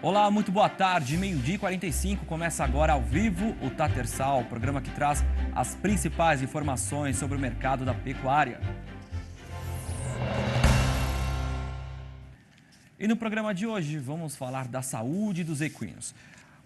Olá, muito boa tarde. Meio-dia e 45, começa agora ao vivo o Tatersal, programa que traz as principais informações sobre o mercado da pecuária. E no programa de hoje vamos falar da saúde dos equinos.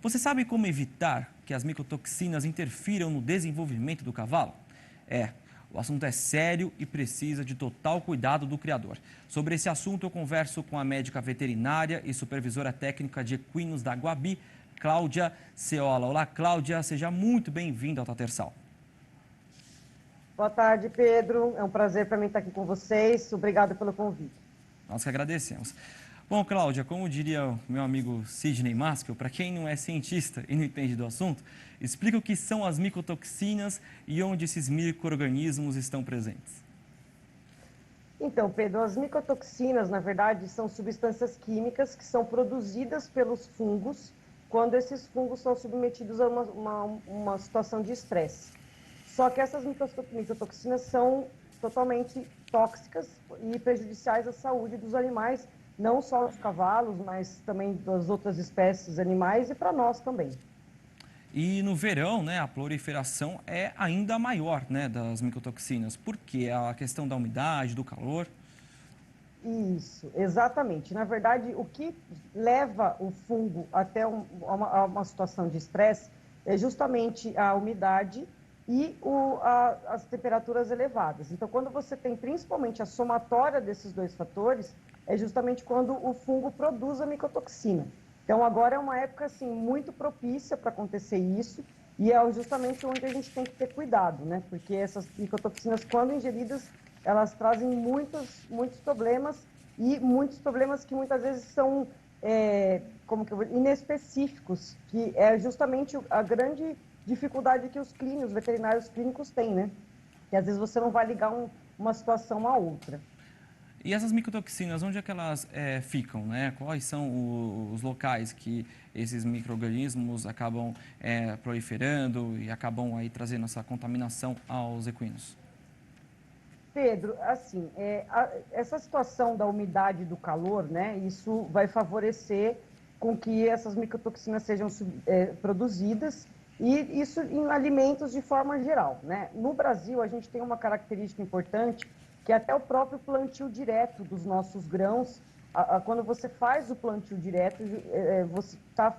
Você sabe como evitar que as micotoxinas interfiram no desenvolvimento do cavalo? O assunto é sério e precisa de total cuidado do criador. Sobre esse assunto eu converso com a médica veterinária e supervisora técnica de equinos da Guabi, Cláudia Ceola. Olá, Cláudia, seja muito bem-vinda ao Tatersal. Boa tarde, Pedro. É um prazer para mim estar aqui com vocês. Obrigada pelo convite. Nós que agradecemos. Bom, Cláudia, como diria o meu amigo Sidney Maskell, para quem não é cientista e não entende do assunto, explica o que são as micotoxinas e onde esses micro-organismos estão presentes. Então, Pedro, as micotoxinas, na verdade, são substâncias químicas que são produzidas pelos fungos quando esses fungos são submetidos a uma situação de estresse. Só que essas micotoxinas são totalmente tóxicas e prejudiciais à saúde dos animais, não só dos cavalos, mas também das outras espécies animais e para nós também. E no verão, a proliferação é ainda maior, das micotoxinas. Por quê? A questão da umidade, do calor. Isso, exatamente. Na verdade, o que leva o fungo até uma situação de estresse é justamente a umidade e as temperaturas elevadas. Então, quando você tem principalmente a somatória desses dois fatores, é justamente quando o fungo produz a micotoxina. Então, agora é uma época assim, muito propícia para acontecer isso, e é justamente onde a gente tem que ter cuidado, né? Porque essas micotoxinas, quando ingeridas, elas trazem muitos problemas, e muitos problemas que muitas vezes são inespecíficos, que é justamente a grande dificuldade que os veterinários clínicos têm, né? Que às vezes você não vai ligar uma situação a outra. E essas micotoxinas, onde é que elas ficam, Quais são os locais que esses micro-organismos acabam proliferando e acabam aí trazendo essa contaminação aos equinos? Pedro, assim, essa situação da umidade e do calor, né, isso vai favorecer com que essas micotoxinas sejam produzidas, e isso em alimentos de forma geral, né? No Brasil, a gente tem uma característica importante, que é até o próprio plantio direto dos nossos grãos, quando você faz o plantio direto, você está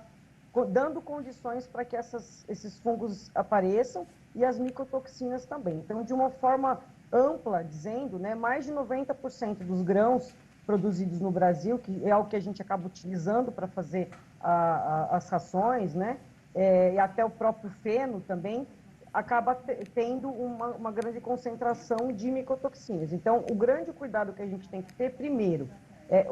dando condições para que esses fungos apareçam e as micotoxinas também. Então, de uma forma ampla, dizendo, né, mais de 90% dos grãos produzidos no Brasil, que é o que a gente acaba utilizando para fazer as rações, né, e até o próprio feno também, acaba tendo uma grande concentração de micotoxinas. Então, o grande cuidado que a gente tem que ter, primeiro, é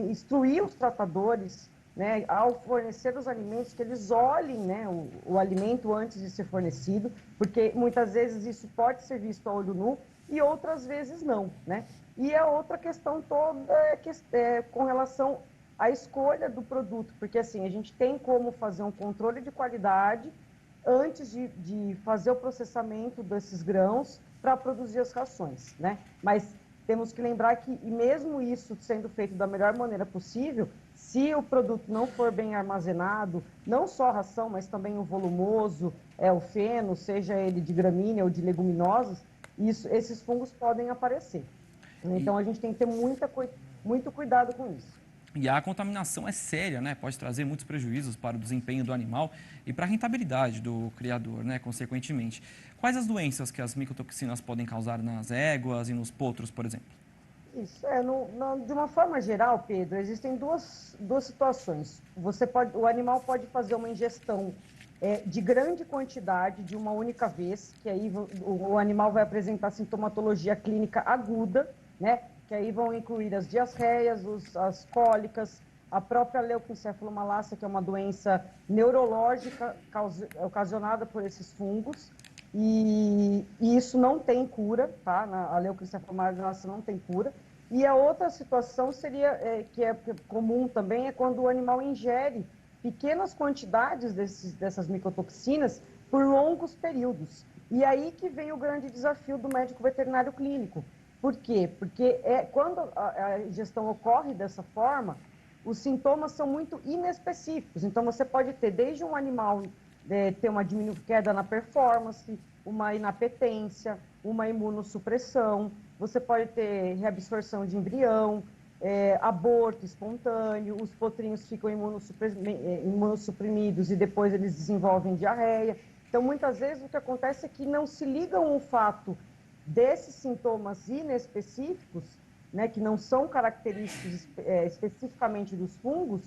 instruir os tratadores, né, ao fornecer os alimentos, que eles olhem, né, o alimento antes de ser fornecido, porque muitas vezes isso pode ser visto a olho nu e outras vezes não, né? E a outra questão toda é com relação à escolha do produto, porque assim, a gente tem como fazer um controle de qualidade antes de fazer o processamento desses grãos para produzir as rações, né? Mas temos que lembrar que, e mesmo isso sendo feito da melhor maneira possível, se o produto não for bem armazenado, não só a ração, mas também o volumoso, o feno, seja ele de gramínea ou de leguminosas, esses fungos podem aparecer. E, Então, a gente tem que ter muito cuidado com isso. e a contaminação é séria, Pode trazer muitos prejuízos para o desempenho do animal e para a rentabilidade do criador, consequentemente. Quais as doenças que as micotoxinas podem causar nas éguas e nos potros, por exemplo? Isso, de uma forma geral, Pedro, existem duas situações. O animal pode fazer uma ingestão de grande quantidade de uma única vez, que aí o animal vai apresentar sintomatologia clínica aguda, né? Que aí vão incluir as diarreias, as cólicas, a própria leucoencefalomalácia, que é uma doença neurológica ocasionada por esses fungos. E isso não tem cura, tá? A leucoencefalomalácia não tem cura. E a outra situação seria, que é comum também, é quando o animal ingere pequenas quantidades dessas micotoxinas por longos períodos. E aí que vem o grande desafio do médico veterinário clínico. Por quê? Porque quando a ingestão ocorre dessa forma, os sintomas são muito inespecíficos. Então, você pode ter desde um animal ter uma queda na performance, uma inapetência, uma imunossupressão, você pode ter reabsorção de embrião, aborto espontâneo, os potrinhos ficam imunossuprimidos e depois eles desenvolvem diarreia. Então, muitas vezes, o que acontece é que não se ligam o fato desses sintomas inespecíficos, né, que não são característicos especificamente dos fungos,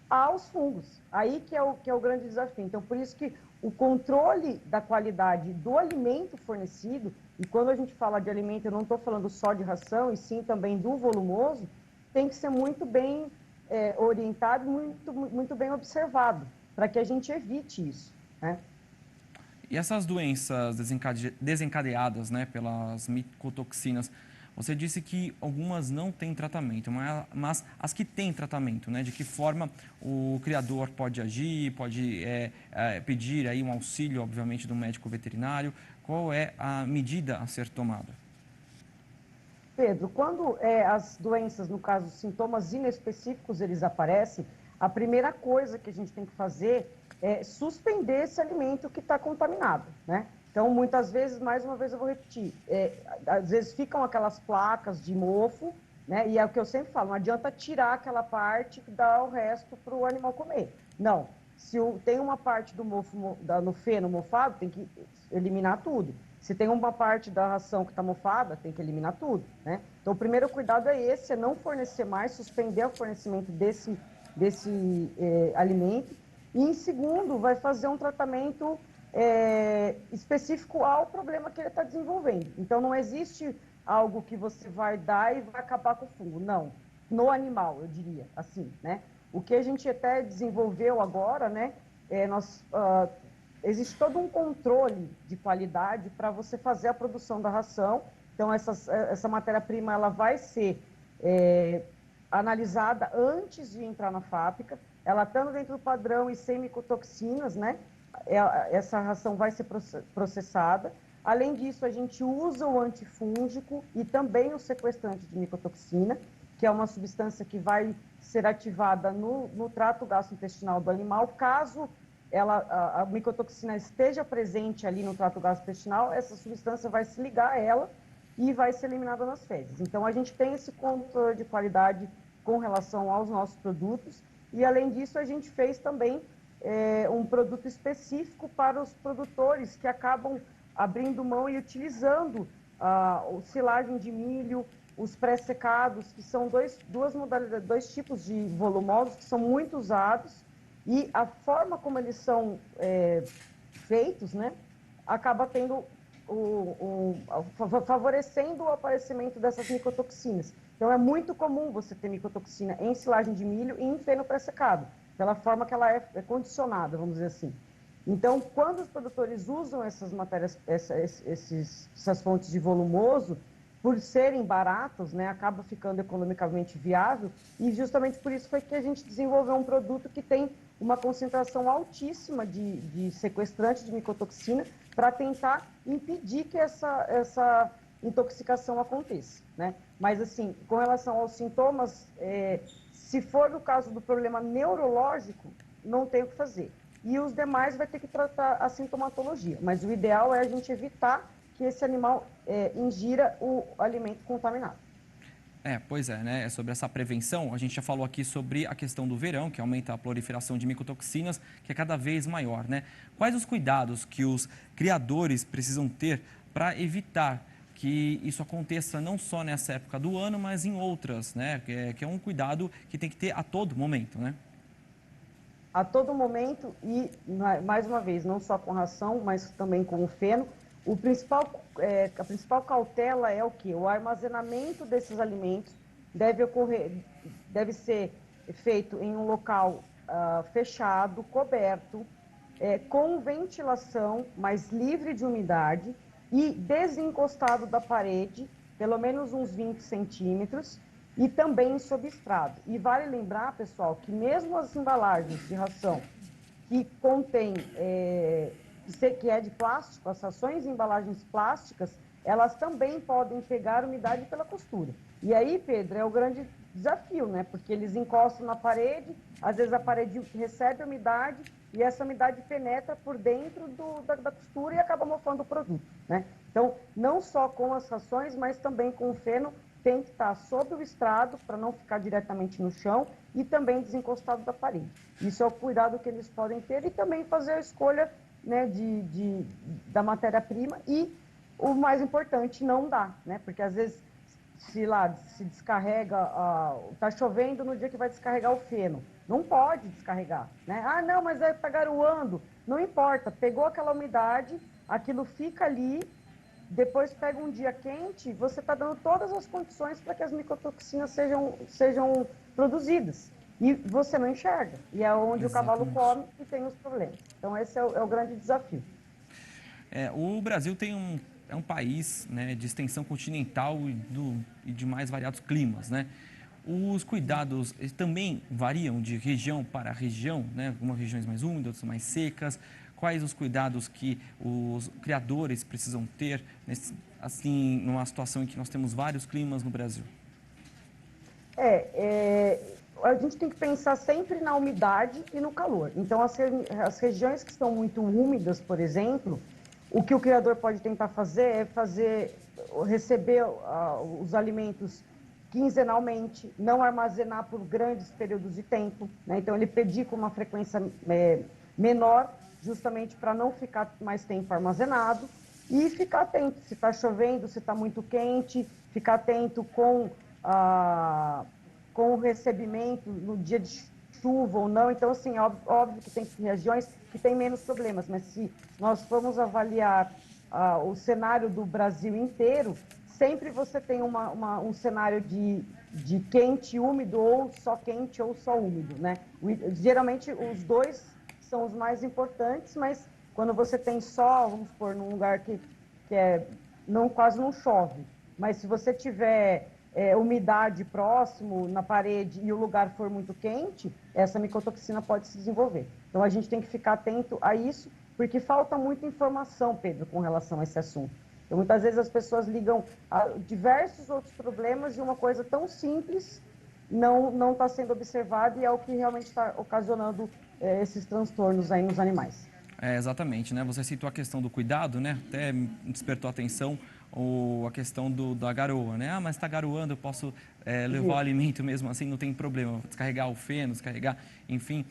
aos fungos. Aí que é o grande desafio. Então, por isso que o controle da qualidade do alimento fornecido, e quando a gente fala de alimento, eu não estou falando só de ração, e sim também do volumoso, tem que ser muito bem orientado, muito bem observado, para que a gente evite isso, né? E essas doenças desencadeadas, né, pelas micotoxinas, você disse que algumas não têm tratamento, mas as que têm tratamento, né, de que forma o criador pode agir, pode pedir aí um auxílio, obviamente, do médico veterinário, qual é a medida a ser tomada? Pedro, quando as doenças, no caso, sintomas inespecíficos, eles aparecem, a primeira coisa que a gente tem que fazer é suspender esse alimento que está contaminado, né? Então, muitas vezes, mais uma vez eu vou repetir, às vezes ficam aquelas placas de mofo, né? E é o que eu sempre falo, não adianta tirar aquela parte e dar o resto para o animal comer. Não, se tem uma parte do mofo, no feno mofado, tem que eliminar tudo. Se tem uma parte da ração que está mofada, tem que eliminar tudo, né? Então, o primeiro cuidado é esse, é não fornecer mais, suspender o fornecimento desse alimento. E, em segundo, vai fazer um tratamento específico ao problema que ele está desenvolvendo. Então, não existe algo que você vai dar e vai acabar com o fungo. Não, no animal, eu diria, assim, né? O que a gente até desenvolveu agora, né? Existe todo um controle de qualidade para você fazer a produção da ração. Então, essa matéria-prima ela vai ser analisada antes de entrar na fábrica. Ela estando dentro do padrão e sem micotoxinas, né? Essa ração vai ser processada. Além disso, a gente usa o antifúngico e também o sequestrante de micotoxina, que é uma substância que vai ser ativada no trato gastrointestinal do animal. Caso a micotoxina esteja presente ali no trato gastrointestinal, essa substância vai se ligar a ela e vai ser eliminada nas fezes. Então, a gente tem esse controle de qualidade com relação aos nossos produtos e, além disso, a gente fez também um produto específico para os produtores que acabam abrindo mão e utilizando o silagem de milho, os pré-secados, que são duas modalidades, dois tipos de volumosos que são muito usados, e a forma como eles são feitos, né, acaba tendo favorecendo o aparecimento dessas micotoxinas. Então, é muito comum você ter micotoxina em silagem de milho e em feno pré-secado, pela forma que ela é condicionada, vamos dizer assim. Então, quando os produtores usam essas matérias, essas fontes de volumoso, por serem baratos, né, acaba ficando economicamente viável, e justamente por isso foi que a gente desenvolveu um produto que tem uma concentração altíssima de sequestrante de micotoxina para tentar impedir que essa intoxicação aconteça, né? Mas, assim, com relação aos sintomas, se for no caso do problema neurológico, não tem o que fazer. E os demais vai ter que tratar a sintomatologia. Mas o ideal é a gente evitar que esse animal ingira o alimento contaminado. Pois é, né? Sobre essa prevenção, a gente já falou aqui sobre a questão do verão, que aumenta a proliferação de micotoxinas, que é cada vez maior, né? Quais os cuidados que os criadores precisam ter para evitar que isso aconteça não só nessa época do ano, mas em outras, né? Que é um cuidado que tem que ter a todo momento, né? A todo momento e, mais uma vez, não só com ração, mas também com o feno. A principal cautela é o quê? O armazenamento desses alimentos deve ser feito em um local fechado, coberto, com ventilação, mas livre de umidade e desencostado da parede, pelo menos uns 20 centímetros, e também sob estrado. E vale lembrar, pessoal, que mesmo as embalagens de ração que contém, que é de plástico, as rações em embalagens plásticas, elas também podem pegar umidade pela costura. E aí, Pedro, é o grande desafio, né? Porque eles encostam na parede, às vezes a parede recebe umidade e essa umidade penetra por dentro da costura e acaba mofando o produto, né? Então, não só com as rações, mas também com o feno, tem que estar sobre o estrado para não ficar diretamente no chão e também desencostado da parede. Isso é o cuidado que eles podem ter e também fazer a escolha, né, da matéria-prima e, o mais importante, não dá, né? Porque às vezes se descarrega, tá chovendo no dia que vai descarregar o feno. Não pode descarregar, né? Ah, não, mas tá garoando. Não importa, pegou aquela umidade, aquilo fica ali, depois pega um dia quente, você está dando todas as condições para que as micotoxinas sejam produzidas. E você não enxerga. E é onde Exatamente. o cavalo come e tem os problemas. Então, esse é o grande desafio. O Brasil é um país, né, de extensão continental e de mais variados climas, né? Os cuidados também variam de região para região, né? Algumas regiões mais úmidas, outras mais secas. Quais os cuidados que os criadores precisam ter, assim, numa situação em que nós temos vários climas no Brasil? A gente tem que pensar sempre na umidade e no calor. Então, as regiões que estão muito úmidas, por exemplo, o que o criador pode tentar fazer é receber os alimentos quinzenalmente, não armazenar por grandes períodos de tempo, né? Então, ele pedir com uma frequência menor, justamente para não ficar mais tempo armazenado, e ficar atento se está chovendo, se está muito quente, ficar atento com o recebimento no dia de chuva ou não. Então, assim, óbvio que tem regiões que têm menos problemas, mas se nós formos avaliar o cenário do Brasil inteiro, sempre você tem um cenário de quente, úmido, ou só quente ou só úmido, né? Geralmente, os dois são os mais importantes, mas quando você tem sol, vamos supor, num lugar que quase não chove, mas se você tiver umidade próximo na parede e o lugar for muito quente, essa micotoxina pode se desenvolver. Então, a gente tem que ficar atento a isso, porque falta muita informação, Pedro, com relação a esse assunto. Então, muitas vezes as pessoas ligam a diversos outros problemas e uma coisa tão simples não está sendo observada e é o que realmente está ocasionando esses transtornos aí nos animais. Exatamente, né? Você citou a questão do cuidado, né? Até me despertou a atenção a questão da garoa, né? Ah, mas está garoando, eu posso levar o alimento mesmo assim, não tem problema. Descarregar o feno, descarregar, enfim,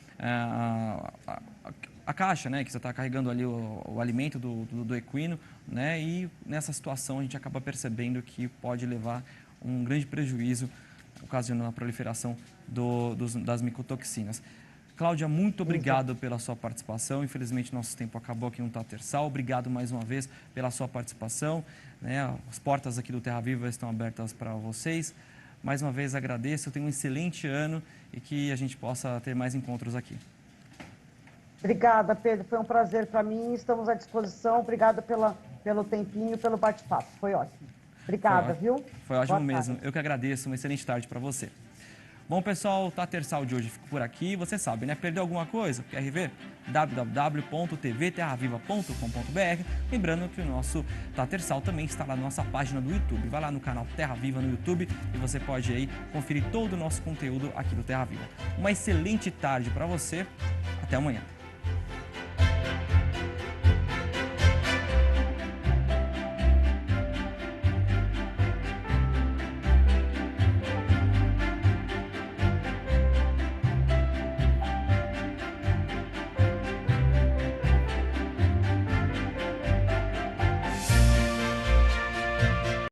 a caixa, né? Que você está carregando ali o alimento do equino, né? E nessa situação a gente acaba percebendo que pode levar um grande prejuízo, ocasionando a proliferação das micotoxinas. Cláudia, muito obrigado pela sua participação. Infelizmente, nosso tempo acabou aqui no Tatersal. Obrigado mais uma vez pela sua participação, né? As portas aqui do Terra Viva estão abertas para vocês. Mais uma vez, agradeço. Tenha um excelente ano e que a gente possa ter mais encontros aqui. Obrigada, Pedro. Foi um prazer para mim. Estamos à disposição. Obrigada pelo tempinho, pelo bate-papo. Foi ótimo. Obrigada, viu? Foi ótimo mesmo. Eu que agradeço. Uma excelente tarde para você. Bom, pessoal, o Tatersal de hoje fica por aqui. Você sabe, né? Perdeu alguma coisa? Quer ver? www.tvterraviva.com.br. Lembrando que o nosso Tatersal também está lá na nossa página do YouTube. Vai lá no canal Terra Viva no YouTube e você pode aí conferir todo o nosso conteúdo aqui do Terra Viva. Uma excelente tarde para você. Até amanhã.